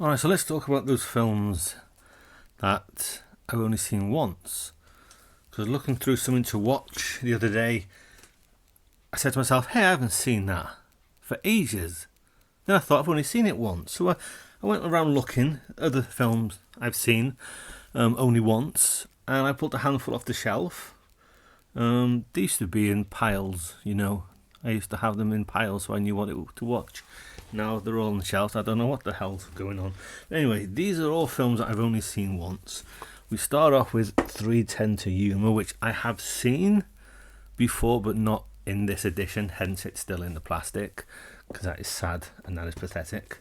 Alright, so let's talk about those films that I've only seen once. Because looking through something to watch the other day, I said to myself, hey, I haven't seen that for ages. Then I thought I've only seen it once. So I went around looking at other films I've seen only once, and I pulled a handful off the shelf. They used to be in piles, you know. I used to have them in piles so I knew what to watch. Now they're all on the shelf. I don't know what the hell's going on. But anyway, these are all films that I've only seen once. We start off with 3:10 to Yuma, which I have seen before, but not in this edition. Hence, it's still in the plastic, because that is sad and that is pathetic.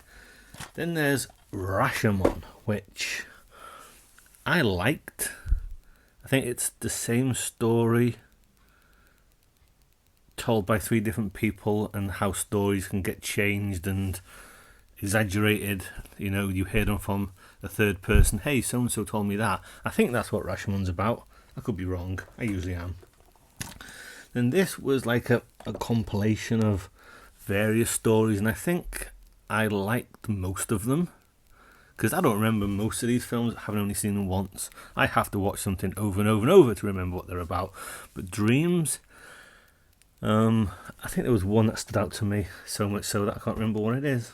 Then there's Rashomon, which I liked. I think it's the same story told by three different people, and how stories can get changed and exaggerated. You know, you hear them from a third person. Hey, so and so told me that. I think that's what Rashomon's about. I could be wrong. I usually am. Then this was like a compilation of various stories, and I think I liked most of them, because I don't remember most of these films, having only seen them once. I have to watch something over and over and over to remember what they're about. But Dreams, I think there was one that stood out to me so much so that I can't remember what it is.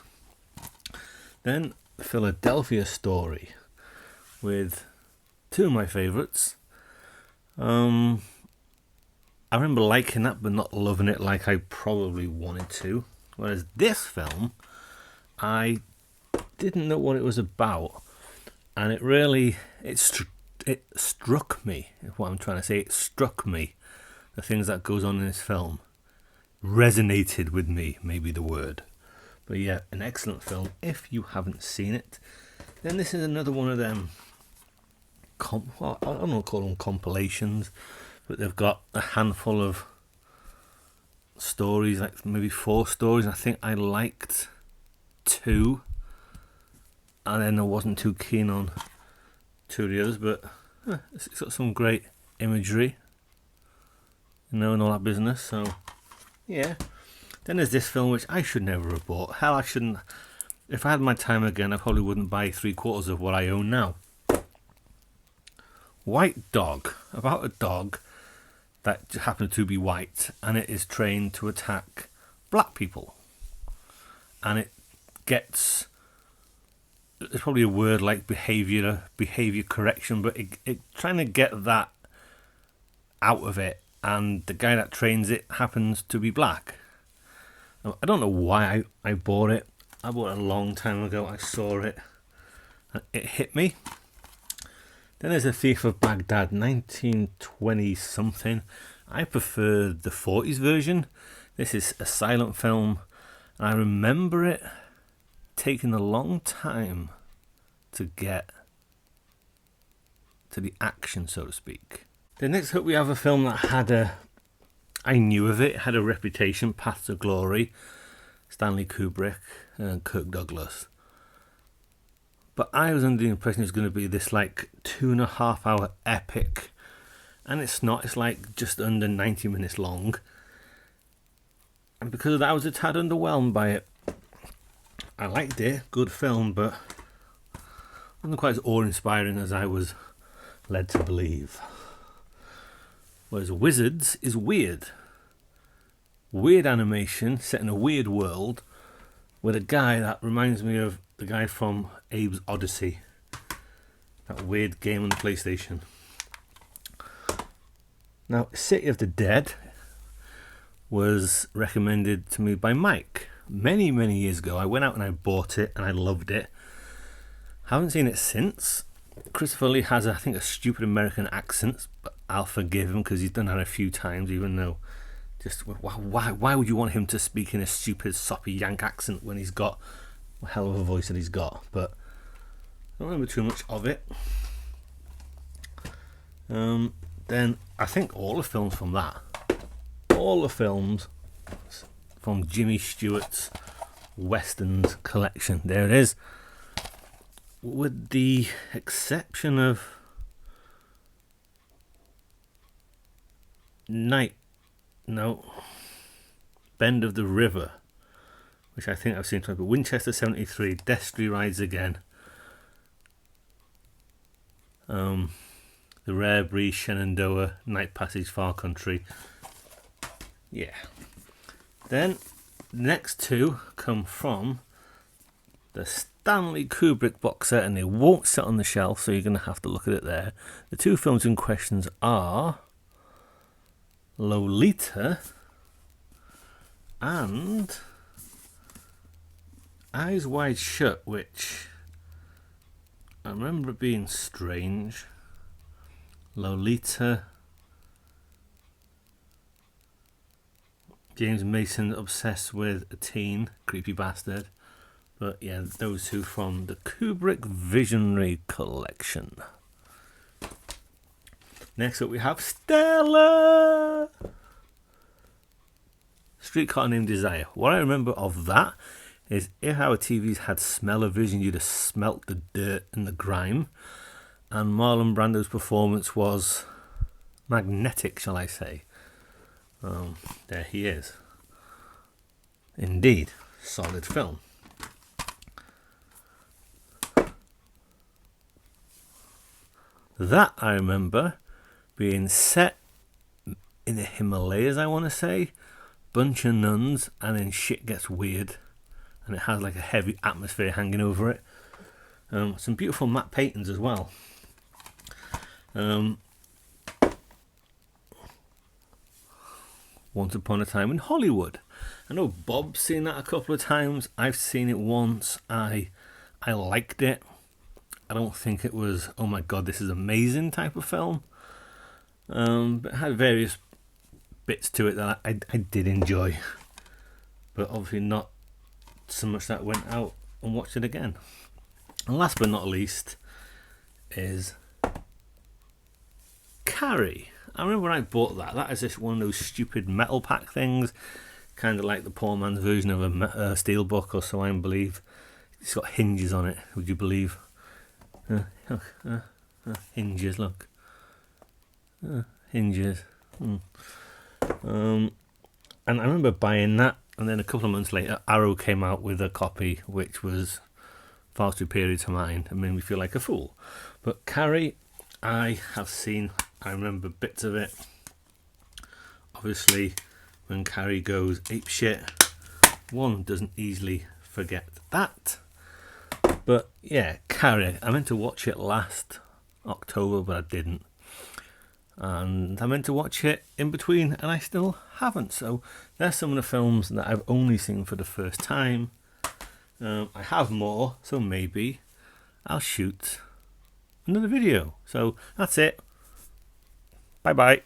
Then the Philadelphia Story, with two of my favourites. I remember liking that but not loving it like I probably wanted to. Whereas this film, I didn't know what it was about, and it struck me, is what I'm trying to say. It struck me. The things that goes on in this film resonated with me, maybe the word. But yeah, an excellent film if you haven't seen it. Then this is another one of them, I don't know, call them compilations, but they've got a handful of stories, like maybe 4 stories. I think I liked 2, and then I wasn't too keen on 2 of the others, but it's got some great imagery, you know, and all that business. So yeah. Then there's this film which I should never have bought. Hell, I shouldn't. If I had my time again, I probably wouldn't buy 3/4 of what I own now. White Dog, about a dog that happened to be white, and it is trained to attack black people. And it gets, there's probably a word like behavior correction, but it trying to get that out of it. And the guy that trains it happens to be black. I don't know why I bought it. I bought it a long time ago. I saw it and it hit me. Then there's A Thief of Baghdad, 1920 something. I prefer the 40s version. This is a silent film, and I remember it taking a long time to get to the action, so to speak. Then next up we have a film that I knew of it, had a reputation, Path to Glory, Stanley Kubrick and Kirk Douglas. But I was under the impression it was going to be this like 2.5 hour epic, and it's not. It's like just under 90 minutes long, and because of that I was a tad underwhelmed by it. I liked it, good film, but wasn't quite as awe-inspiring as I was led to believe. Whereas Wizards is weird. Weird animation set in a weird world with a guy that reminds me of the guy from Abe's Odyssey. That weird game on the PlayStation. Now, City of the Dead was recommended to me by Mike many, many years ago. I went out and I bought it and I loved it. Haven't seen it since. Christopher Lee has, I think, a stupid American accent, but I'll forgive him because he's done that a few times, even though just why would you want him to speak in a stupid soppy Yank accent when he's got a hell of a voice that he's got? But I don't remember too much of it. Then I think all the films from Jimmy Stewart's Westerns collection, there it is, with the exception of Bend of the River, which I think I've seen twice, but Winchester 73, Destry Rides Again, The Rare Breed, Shenandoah, Night Passage, Far Country. Yeah. Then the next two come from the Stanley Kubrick box set, and they won't sit on the shelf, so you're going to have to look at it there. The two films in question are Lolita and Eyes Wide Shut, which I remember it being strange. Lolita, James Mason obsessed with a teen, creepy bastard. But yeah, those two from the Kubrick Visionary Collection. Next up we have Stella! Streetcar Named Desire. What I remember of that is if our TVs had smell-o-vision, you'd have smelt the dirt and the grime. And Marlon Brando's performance was magnetic, shall I say. There he is. Indeed, solid film. That I remember being set in the Himalayas, I want to say. Bunch of nuns, and then shit gets weird. And it has like a heavy atmosphere hanging over it. Some beautiful matte paintings as well. Once Upon a Time in Hollywood. I know Bob's seen that a couple of times. I've seen it once. I liked it. I don't think it was, oh my god, this is amazing type of film. But it had various bits to it that I did enjoy. But obviously not so much that I went out and watched it again. And last but not least is Carrie. I remember when I bought that. That is just one of those stupid metal pack things. Kind of like the poor man's version of a steelbook or so, I believe. It's got hinges on it, would you believe? Hinges, look. Hinges. And I remember buying that, and then a couple of months later, Arrow came out with a copy which was far superior to mine and made me feel like a fool. But Carrie, I have seen, I remember bits of it. Obviously, when Carrie goes apeshit, one doesn't easily forget that. But yeah, Carrie, I meant to watch it last October, but I didn't. And I meant to watch it in between, and I still haven't. So there's some of the films that I've only seen for the first time. I have more, so maybe I'll shoot another video. So that's it. Bye bye.